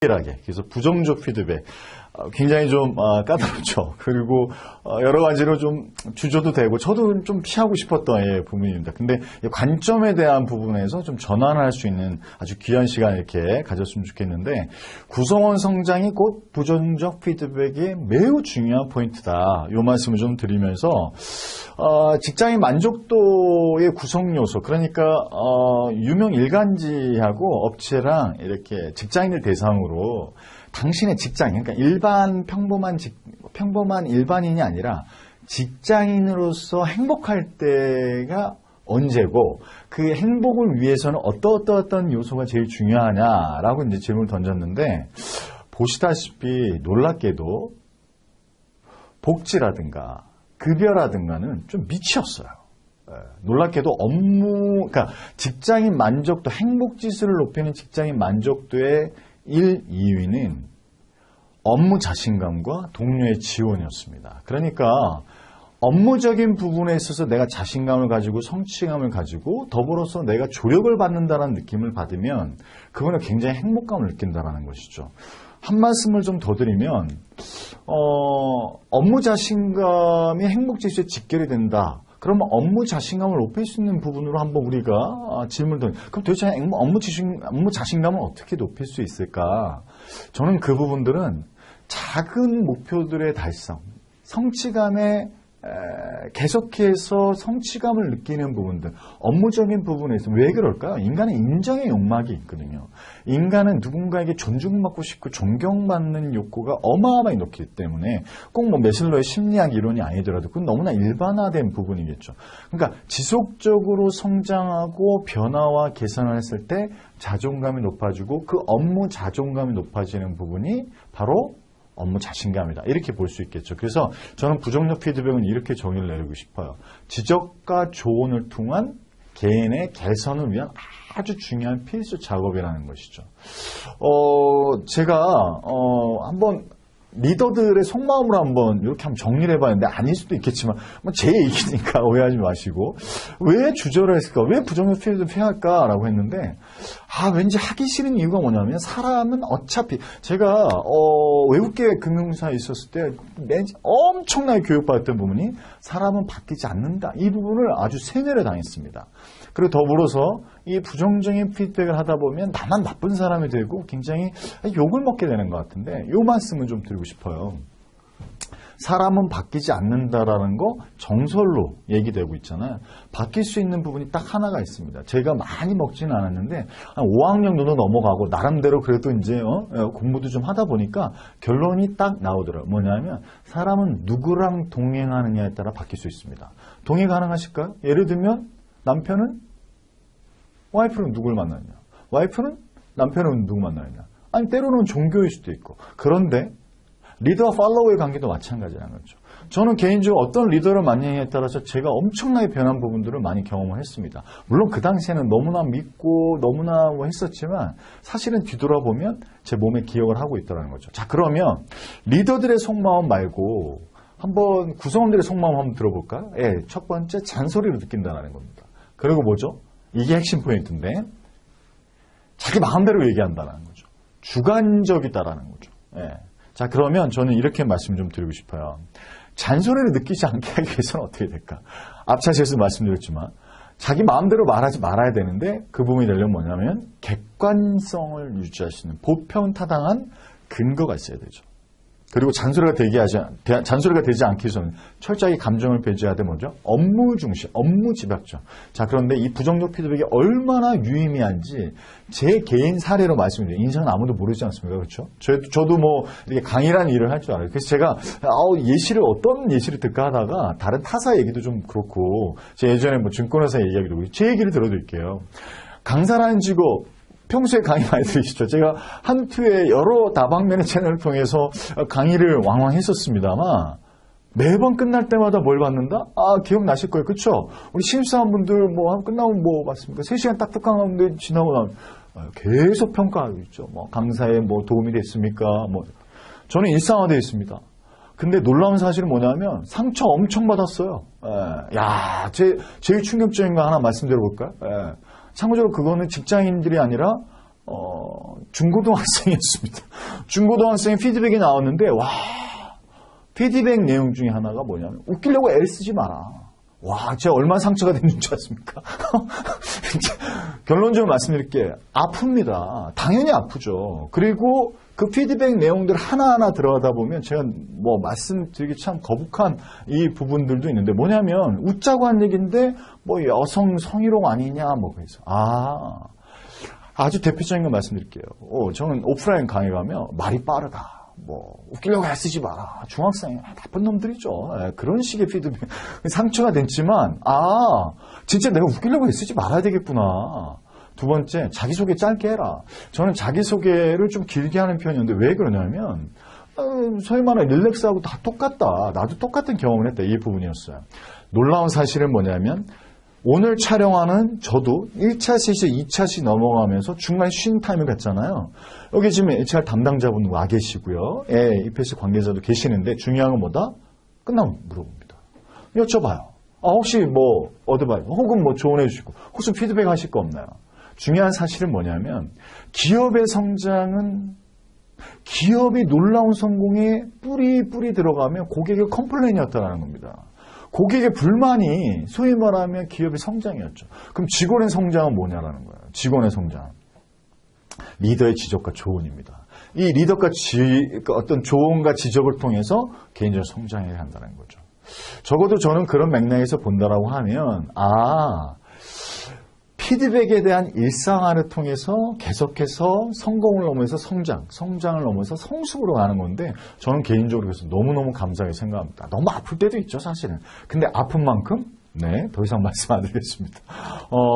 디테일하게. 그래서 부정적 피드백. 굉장히 좀 까다롭죠. 그리고 여러 가지로 좀 주저도 되고 저도 좀 피하고 싶었던 부분입니다. 근데 관점에 대한 부분에서 좀 전환할 수 있는 아주 귀한 시간 이렇게 가졌으면 좋겠는데, 구성원 성장이 곧 부정적 피드백이 매우 중요한 포인트다. 이 말씀을 좀 드리면서 직장인 만족도의 구성 요소, 그러니까 유명 일간지하고 업체랑 이렇게 직장인을 대상으로 당신의 직장인, 그러니까 평범한 일반인이 아니라 직장인으로서 행복할 때가 언제고, 그 행복을 위해서는 어떤 요소가 제일 중요하냐라고 이제 질문을 던졌는데, 보시다시피 놀랍게도 복지라든가 급여라든가는 좀 미치었어요. 놀랍게도 그러니까 직장인 만족도, 행복 지수를 높이는 직장인 만족도의 1, 2위는 업무 자신감과 동료의 지원이었습니다. 그러니까 업무적인 부분에 있어서 내가 자신감을 가지고 성취감을 가지고 더불어서 내가 조력을 받는다는 느낌을 받으면 그거는 굉장히 행복감을 느낀다는 것이죠. 한 말씀을 좀 더 드리면 업무 자신감이 행복지수에 직결이 된다. 그러면 업무 자신감을 높일 수 있는 부분으로 한번 우리가 질문을 던져. 그럼 도대체 업무 자신감을 어떻게 높일 수 있을까? 저는 그 부분들은 작은 목표들의 달성, 성취감에 계속해서 성취감을 느끼는 부분들, 업무적인 부분에서 왜 그럴까요? 인간은 인정의 욕망이 있거든요. 인간은 누군가에게 존중받고 싶고 존경받는 욕구가 어마어마하게 높기 때문에 꼭 메슬로의 심리학 이론이 아니더라도 그건 너무나 일반화된 부분이겠죠. 그러니까 지속적으로 성장하고 변화와 개선을 했을 때 자존감이 높아지고 그 업무 자존감이 높아지는 부분이 바로 업무 자신감이다. 이렇게 볼 수 있겠죠. 그래서 저는 부정적 피드백은 이렇게 정의를 내리고 싶어요. 지적과 조언을 통한 개인의 개선을 위한 아주 중요한 필수 작업이라는 것이죠. 제가 한번 리더들의 속마음으로 이렇게 한번 정리를 해봤는데 아닐 수도 있겠지만 제 얘기니까 오해하지 마시고, 왜 주저를 했을까? 왜 부정적 피드백을 피할까라고 했는데, 왠지 하기 싫은 이유가 뭐냐면, 사람은 어차피 제가 외국계 금융사에 있었을 때 엄청나게 교육받았던 부분이 사람은 바뀌지 않는다. 이 부분을 아주 세뇌를 당했습니다. 그리고 더불어서 이 부정적인 피드백을 하다 보면 나만 나쁜 사람이 되고 굉장히 욕을 먹게 되는 것 같은데, 이 말씀을 좀 드리고 싶어요. 사람은 바뀌지 않는다라는 거 정설로 얘기되고 있잖아요. 바뀔 수 있는 부분이 딱 하나가 있습니다. 제가 많이 먹지는 않았는데 한 5학년 정도 넘어가고 나름대로 그래도 이제 공부도 좀 하다 보니까 결론이 딱 나오더라고요. 뭐냐면 사람은 누구랑 동행하느냐에 따라 바뀔 수 있습니다. 동의 가능하실까요? 예를 들면 남편은 와이프는 누굴 만나느냐, 와이프는 남편은 누구 만나느냐, 아니 때로는 종교일 수도 있고. 그런데 리더와 팔로워의 관계도 마찬가지라는 거죠. 저는 개인적으로 어떤 리더를 만나느냐에 따라서 제가 엄청나게 변한 부분들을 많이 경험을 했습니다. 물론 그 당시에는 너무나 믿고 너무나 했었지만 사실은 뒤돌아보면 제 몸에 기억을 하고 있더라는 거죠. 자, 그러면 리더들의 속마음 말고 한번 구성원들의 속마음 한번 들어볼까요? 첫 번째, 잔소리를 느낀다는 겁니다. 그리고 뭐죠? 이게 핵심 포인트인데, 자기 마음대로 얘기한다는 거죠. 주관적이다라는 거죠. 자, 그러면 저는 이렇게 말씀 좀 드리고 싶어요. 잔소리를 느끼지 않게 하기 위해서는 어떻게 될까? 앞차시에서 말씀드렸지만 자기 마음대로 말하지 말아야 되는데, 그 부분이 되려면 뭐냐면 객관성을 유지할 수 있는 보편타당한 근거가 있어야 되죠. 그리고 잔소리가 되지 않기 위해서는 철저하게 감정을 배제해야 돼. 뭐죠? 업무 중심, 업무 집약점. 자, 그런데 이 부정적 피드백이 얼마나 유의미한지 제 개인 사례로 말씀드려요. 인생은 아무도 모르지 않습니까? 그렇죠? 저도 이렇게 강의라는 일을 할 줄 알아요. 그래서 제가 어떤 예시를 듣까 하다가 다른 타사 얘기도 좀 그렇고, 제가 예전에 증권회사 얘기하기도 제 얘기를 들어드릴게요. 강사라는 직업, 평소에 강의 많이 들으시죠? 제가 한투의 여러 다방면의 채널을 통해서 강의를 왕왕 했었습니다만, 매번 끝날 때마다 뭘 받는다? 기억나실 거예요. 그쵸? 우리 신입사원분들 끝나면 맞습니까? 3시간 딱딱 강의하는데 지나고 나면 계속 평가하고 있죠. 강사에 도움이 됐습니까? 저는 일상화되어 있습니다. 근데 놀라운 사실은 뭐냐면 상처 엄청 받았어요. 제일 충격적인 거 하나 말씀드려볼까요? 참고적으로 그거는 직장인들이 아니라 중고등학생이었습니다. 중고등학생 피드백이 나왔는데, 와, 피드백 내용 중에 하나가 뭐냐면, 웃기려고 애를 쓰지 마라. 와, 제가 얼마나 상처가 됐는지 아십니까? 결론적으로 말씀드릴게요. 아픕니다. 당연히 아프죠. 그리고 그 피드백 내용들 하나하나 들어가다 보면 제가 뭐 말씀드리기 참 거북한 이 부분들도 있는데 뭐냐면 웃자고 한 얘기인데 뭐 여성 성희롱 아니냐 뭐 그래서 아주 대표적인 거 말씀드릴게요. 저는 오프라인 강의 가면 말이 빠르다. 뭐 웃기려고 애쓰지 마라. 중학생 나쁜 놈들이죠. 그런 식의 피드백 상처가 됐지만 진짜 내가 웃기려고 애쓰지 말아야 되겠구나. 두 번째, 자기소개 짧게 해라. 저는 자기소개를 좀 길게 하는 편이었는데 왜 그러냐면 소위 말하는 릴렉스하고 다 똑같다. 나도 똑같은 경험을 했다. 이 부분이었어요. 놀라운 사실은 뭐냐면 오늘 촬영하는 저도 1차시에서 2차시 넘어가면서 중간에 쉰 타임을 갖잖아요. 여기 지금 HR 담당자분 와 계시고요. EPS 관계자도 계시는데 중요한 건 뭐다? 끝나면 물어봅니다. 여쭤봐요. 혹시 뭐 어드바이스 혹은 뭐 조언해 주시고 혹시 피드백 하실 거 없나요? 중요한 사실은 뭐냐면 기업의 성장은 기업이 놀라운 성공에 뿌리 들어가면 고객의 컴플레인이었다는 겁니다. 고객의 불만이 소위 말하면 기업의 성장이었죠. 그럼 직원의 성장은 뭐냐라는 거예요. 직원의 성장. 리더의 지적과 조언입니다. 이 리더가 어떤 조언과 지적을 통해서 개인적으로 성장해야 한다는 거죠. 적어도 저는 그런 맥락에서 본다라고 하면 피드백에 대한 일상화를 통해서 계속해서 성공을 넘어서 성장을 넘어서 성숙으로 가는 건데 저는 개인적으로 그래서 너무너무 감사하게 생각합니다. 너무 아플 때도 있죠, 사실은. 근데 아픈 만큼 더 이상 말씀 안 드리겠습니다.